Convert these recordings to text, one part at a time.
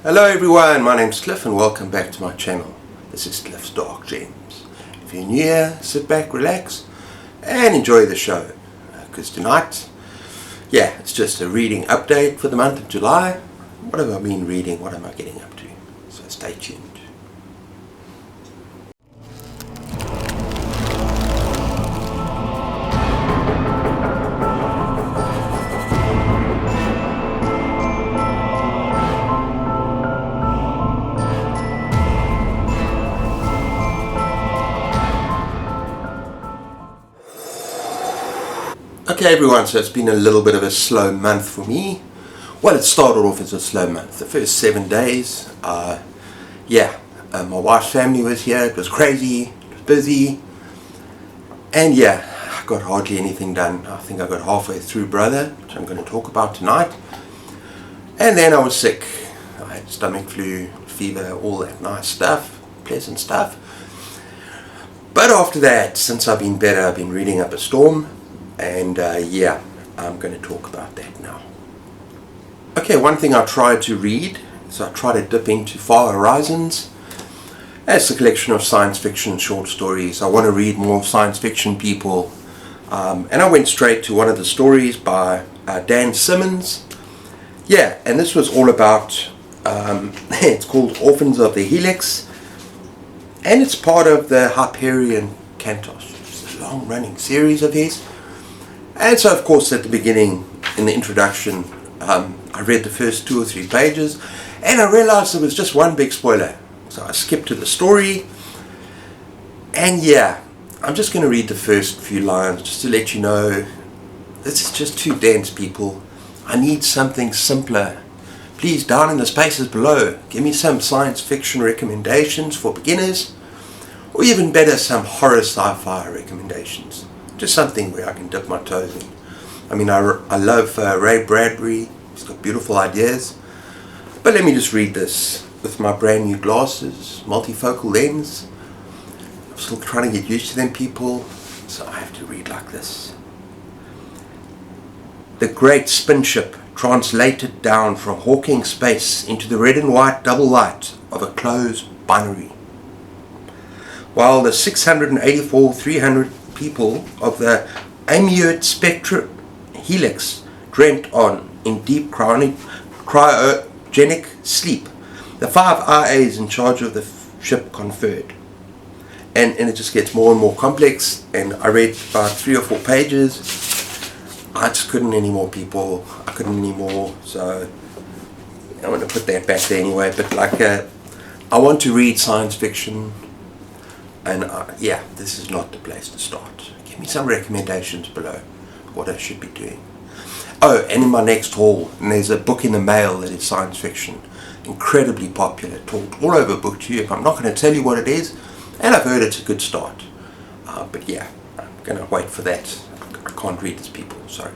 Hello everyone, my name's Cliff and welcome back to my channel. This is Cliff's Dark Gems. If you're new here, sit back, relax and enjoy the show. Because tonight, it's just a reading update for the month of July. What have I been reading? What am I getting up to? So stay tuned. Okay everyone, so it's been a little bit of a slow month for me. Well, it started off as a slow month. The first 7 days, my wife's family was here. It was crazy, it was busy, and I got hardly anything done. I think I got halfway through Brother, which I'm going to talk about tonight. And then I was sick. I had stomach flu, fever, all that nice stuff, pleasant stuff. But after that, since I've been better, I've been reading up a storm. And I'm going to talk about that now. Okay, one thing I try to read is I try to dip into Far Horizons. It's a collection of science fiction short stories. I want to read more science fiction people. And I went straight to one of the stories by Dan Simmons. And this was all about, it's called Orphans of the Helix. And it's part of the Hyperion Cantos. It's a long running series of his. And so of course at the beginning, in the introduction, I read the first 2 or 3 pages and I realized there was just one big spoiler. So I skipped to the story and I'm just going to read the first few lines just to let you know this is just too dense, people. I need something simpler. Please, down in the spaces below, give me some science fiction recommendations for beginners, or even better, some horror sci-fi recommendations. Just something where I can dip my toes in. I mean, I love Ray Bradbury. He's got beautiful ideas. But let me just read this with my brand new glasses, multifocal lens. I'm still trying to get used to them, people, so I have to read like this. The great spin ship translated down from Hawking space into the red and white double light of a closed binary. While the 300 people of the Amute spectrum helix dreamt on in deep cryogenic sleep, the 5 IAs in charge of the ship conferred. And it just gets more and more complex, and I read about 3 or 4 pages. I just couldn't anymore, people. I couldn't anymore, so I'm going to put that back there anyway. But I want to read science fiction. And this is not the place to start. Give me some recommendations below what I should be doing. Oh, and in my next haul, and there's a book in the mail that is science fiction, incredibly popular, taught all over booktube. I'm not going to tell you what it is, and I've heard it's a good start. I'm going to wait for that. I can't read this, people, sorry.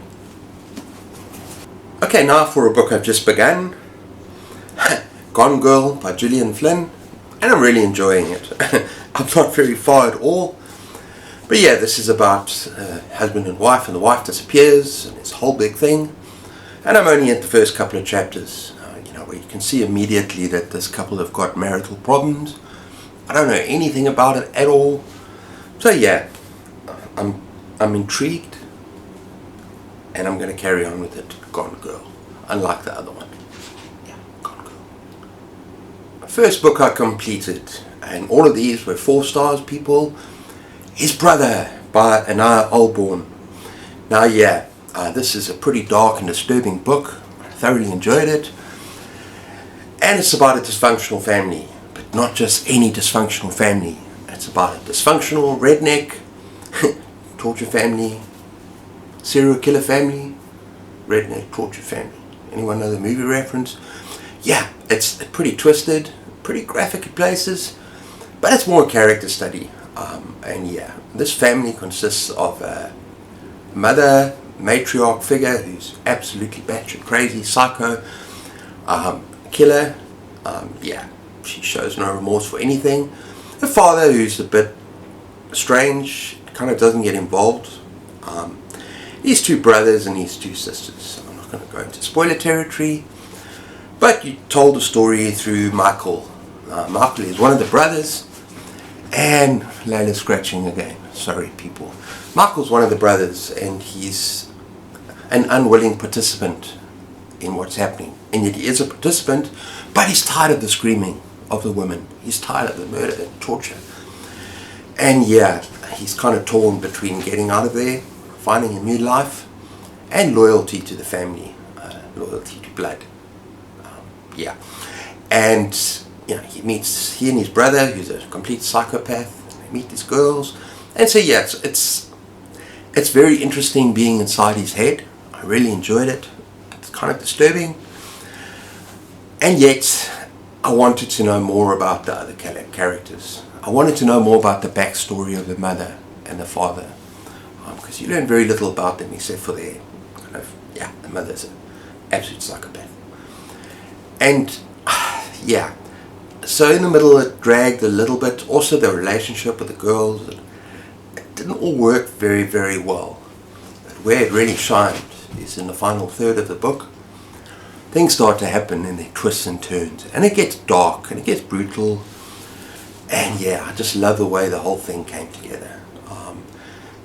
Okay, now for a book I've just begun. Gone Girl by Gillian Flynn, and I'm really enjoying it. I'm not very far at all, but this is about husband and wife, and the wife disappears, and it's a whole big thing. And I'm only at the first couple of chapters, where you can see immediately that this couple have got marital problems. I don't know anything about it at all, so I'm intrigued, and I'm going to carry on with it. Gone Girl, unlike the other one. Gone Girl. First book I completed. And all of these were 4 stars, people. His Brother by Anaya Alborn. Now this is a pretty dark and disturbing book. I thoroughly enjoyed it. And it's about a dysfunctional family. But not just any dysfunctional family. It's about a dysfunctional redneck torture family, serial killer family, redneck torture family. Anyone know the movie reference? It's pretty twisted, pretty graphic at places. But it's more a character study, this family consists of a mother, matriarch figure who's absolutely batshit crazy, psycho, killer. She shows no remorse for anything. A father who's a bit strange, kind of doesn't get involved. His 2 brothers and his 2 sisters. I'm not going to go into spoiler territory, But you told the story through Michael. Michael is one of the brothers, and Layla's scratching again. Sorry, people. Michael's one of the brothers, and he's an unwilling participant in what's happening. And yet he is a participant, but he's tired of the screaming of the women. He's tired of the murder and torture. And yeah, he's kind of torn between getting out of there, finding a new life, and loyalty to the family, loyalty to blood. Yeah. And you know, he and his brother, who's a complete psychopath. They meet these girls, and so yeah, it's very interesting being inside his head. I really enjoyed it. It's kind of disturbing, and yet I wanted to know more about the other characters. I wanted to know more about the backstory of the mother and the father, because you learn very little about them except for their kind of, yeah, the mother's an absolute psychopath. And yeah, so in the middle it dragged a little bit. Also the relationship with the girls, it didn't all work very, very well. But where it really shined is in the final third of the book. Things start to happen and they twists and turns, and it gets dark and it gets brutal. And yeah, I just love the way the whole thing came together.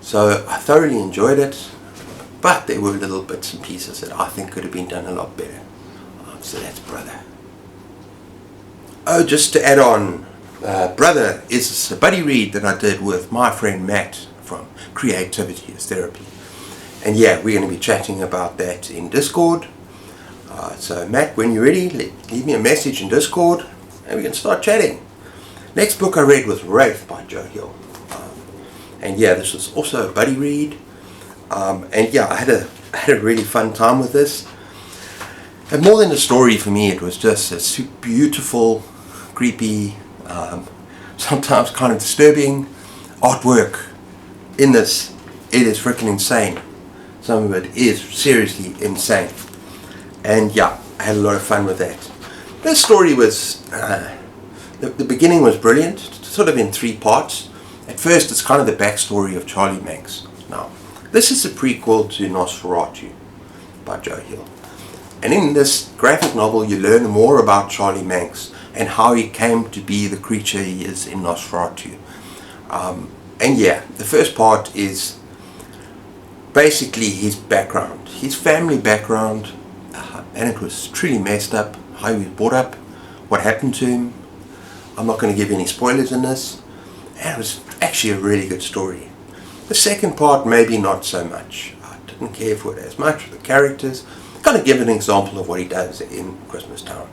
So I thoroughly enjoyed it, but there were little bits and pieces that I think could have been done a lot better. So that's Brother. Oh, just to add on, Brother is a buddy read that I did with my friend Matt from CreativityIsTherapy. And yeah, we're going to be chatting about that in Discord. So Matt, when you're ready, leave me a message in Discord and we can start chatting. Next book I read was Wraith by Joe Hill. And yeah, this was also a buddy read. And yeah, I had a really fun time with this. And more than a story for me, it was just a beautiful, creepy, sometimes kind of disturbing artwork in this. It is freaking insane. Some of it is seriously insane. And yeah, I had a lot of fun with that. This story was, the beginning was brilliant, sort of in 3 parts. At first, it's kind of the backstory of Charlie Manx. Now, this is a prequel to Nosferatu by Joe Hill. And in this graphic novel, you learn more about Charlie Manx and how he came to be the creature he is in Nosferatu. And yeah, the first part is basically his background, his family background, and it was truly messed up, how he was brought up, what happened to him. I'm not going to give any spoilers in this, and it was actually a really good story. The second part, maybe not so much. I didn't care for it as much, the characters. Kind of give an example of what he does in Christmas Town.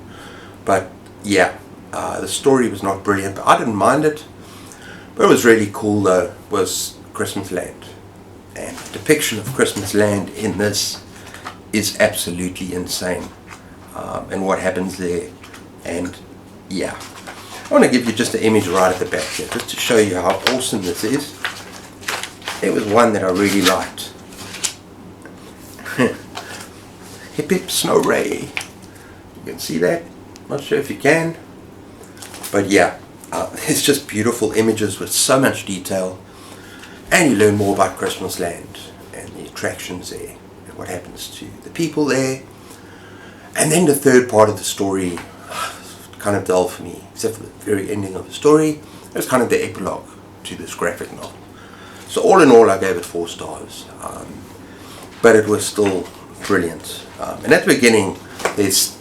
But yeah, the story was not brilliant, but I didn't mind it. But it was really cool though, was Christmas Land. And the depiction of Christmas Land in this is absolutely insane. And what happens there. And yeah, I want to give you just an image right at the back here, just to show you how awesome this is. It was one that I really liked. Hip hip snow ray. You can see that. Not sure if you can, but yeah, it's just beautiful images with so much detail, and you learn more about Christmas Land and the attractions there and what happens to the people there. And then the third part of the story, kind of dull for me, except for the very ending of the story. It was kind of the epilogue to this graphic novel. So all in all, I gave it 4 stars, but it was still brilliant. And at the beginning, there's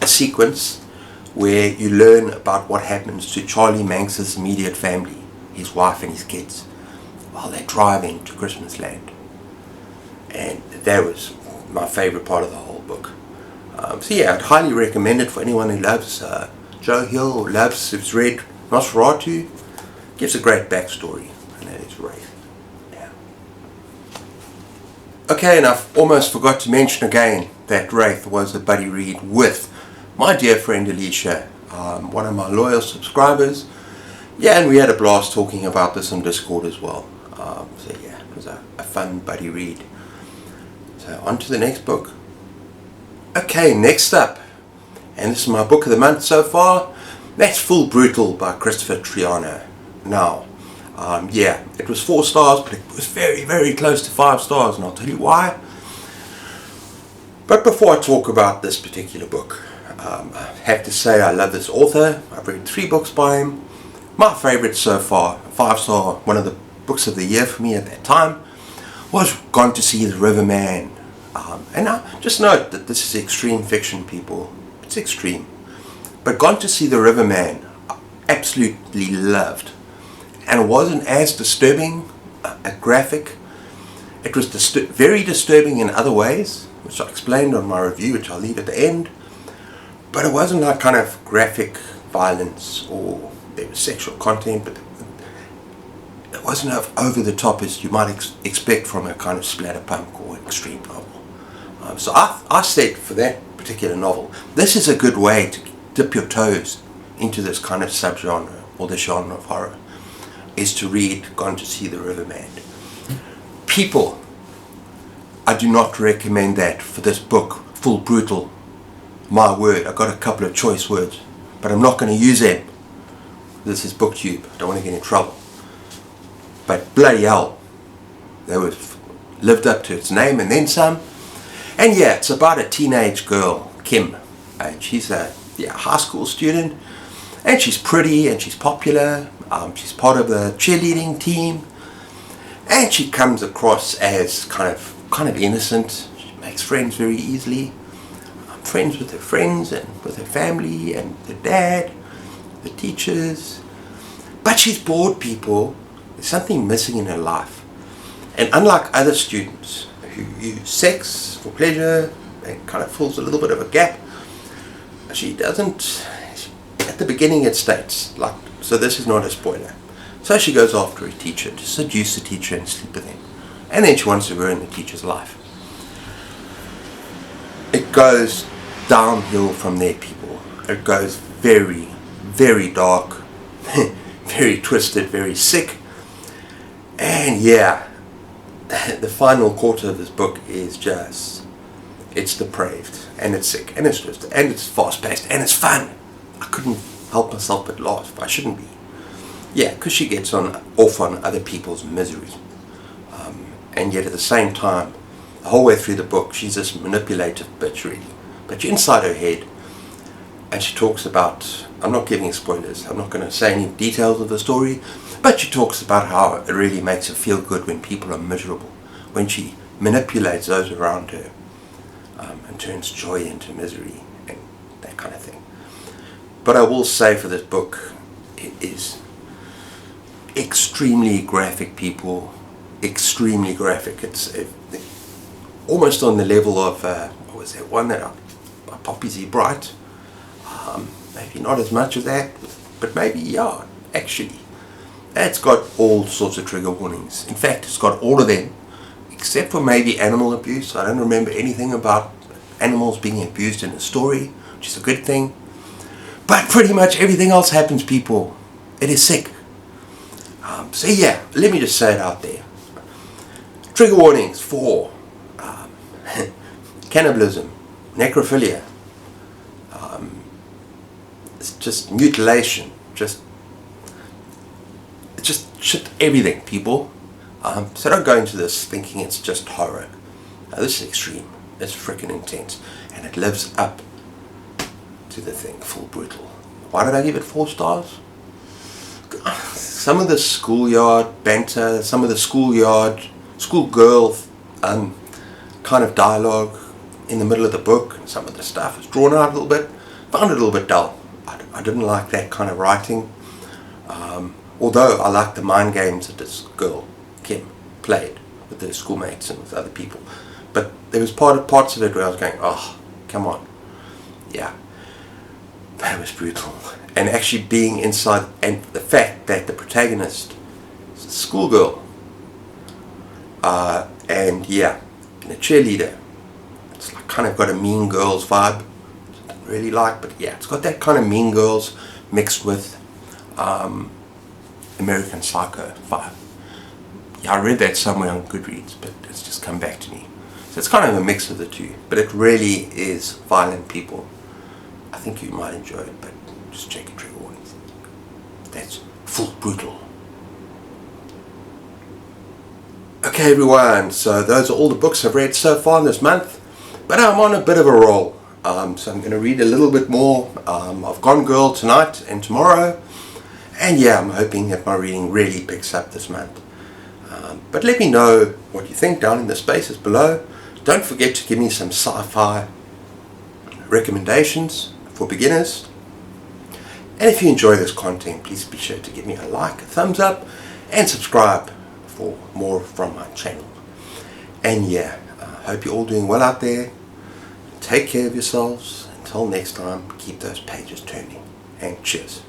a sequence where you learn about what happens to Charlie Manx's immediate family, his wife and his kids, while they're driving to Christmas Land. And that was my favorite part of the whole book. So yeah, I'd highly recommend it for anyone who loves Joe Hill, or who's read Nosferatu. Gives a great backstory, and that is Wraith. Yeah. Okay, and I've almost forgot to mention again that Wraith was a buddy read with my dear friend Alicia, one of my loyal subscribers. Yeah, and we had a blast talking about this on Discord as well. So yeah, it was a fun buddy read. So on to the next book. Okay, next up, and this is my book of the month so far, that's Full Brutal by Christopher Triano. Now, yeah, it was 4 stars, but it was very, very close to 5 stars, and I'll tell you why. But before I talk about this particular book, I have to say I love this author. I've read 3 books by him. My favourite so far, 5-star, one of the books of the year for me at that time, was Gone to See the Riverman. And just note that this is extreme fiction, people. It's extreme. But Gone to See the Riverman, I absolutely loved. And it wasn't as disturbing, graphic. It was very disturbing in other ways, which I explained on my review, which I'll leave at the end. But it wasn't like kind of graphic violence, or there was sexual content, but it wasn't over the top as you might expect from a kind of splatterpunk or extreme novel. So I said for that particular novel, this is a good way to dip your toes into this kind of subgenre or the genre of horror, is to read Gone to See the Riverman. People, I do not recommend that for this book, Full Brutal. My word, I got a couple of choice words, but I'm not going to use them. This is booktube, I don't want to get in trouble. But bloody hell, they lived up to its name and then some. And yeah, it's about a teenage girl, Kim, and she's a high school student, and she's pretty and she's popular. She's part of the cheerleading team, and she comes across as kind of innocent. She makes friends very easily. Friends with her friends and with her family and the dad, the teachers. But she's bored, people. There's something missing in her life. And unlike other students who use sex for pleasure and kind of fills a little bit of a gap, she doesn't. At the beginning it states, so this is not a spoiler. So she goes after a teacher to seduce the teacher and sleep with him. And then she wants to ruin the teacher's life. It goes downhill from there, people. It goes very, very dark, very twisted, very sick. And yeah, the final quarter of this book is it's depraved, and it's sick, and it's twisted, and it's fast-paced, and it's fun. I couldn't help myself but laugh. I shouldn't be. Yeah, because she gets off on other people's misery. And yet at the same time, the whole way through the book, she's this manipulative bitch, really. But you're inside her head, and she talks about, I'm not giving spoilers, I'm not going to say any details of the story, but she talks about how it really makes her feel good when people are miserable, when she manipulates those around her, and turns joy into misery, and that kind of thing. But I will say for this book, it is extremely graphic, people, extremely graphic. It's almost on the level of, what was that one that Poppy Z Bright? Maybe not as much of that, but maybe, yeah, actually. It's got all sorts of trigger warnings. In fact, it's got all of them, except for maybe animal abuse. I don't remember anything about animals being abused in the story, which is a good thing. But pretty much everything else happens, people. It is sick. So yeah, let me just say it out there. Trigger warnings for cannibalism, necrophilia, it's just mutilation, just shit, everything, people. So don't go into this thinking it's just horror. Now, this is extreme. It's freaking intense, and it lives up to the thing. Full Brutal. Why did I give it 4 stars? Some of the schoolyard banter, some of the schoolgirl kind of dialogue in the middle of the book, some of the stuff is drawn out a little bit. Found it a little bit dull. I didn't like that kind of writing. Although I liked the mind games that this girl, Kim, played with her schoolmates and with other people. But there was parts of it where I was going, oh, come on. Yeah. That was brutal. And actually being inside, and the fact that the protagonist is a schoolgirl, and yeah, and a cheerleader. It's like kind of got a Mean Girls vibe. I don't really like, but yeah, it's got that kind of Mean Girls mixed with American Psycho vibe. Yeah, I read that somewhere on Goodreads, but it's just come back to me. So it's kind of a mix of the two, but it really is violent, people. I think you might enjoy it, but just check your trigger warnings. That's Full Brutal. Okay, everyone, so those are all the books I've read so far this month, but I'm on a bit of a roll. so I'm going to read a little bit more of Gone Girl tonight and tomorrow. And yeah, I'm hoping that my reading really picks up this month. But let me know what you think down in the spaces below. Don't forget to give me some sci-fi recommendations for beginners. And if you enjoy this content, please be sure to give me a like, a thumbs up, and subscribe for more from my channel. And yeah, I hope you're all doing well out there. Take care of yourselves. Until next time, keep those pages turning. And cheers.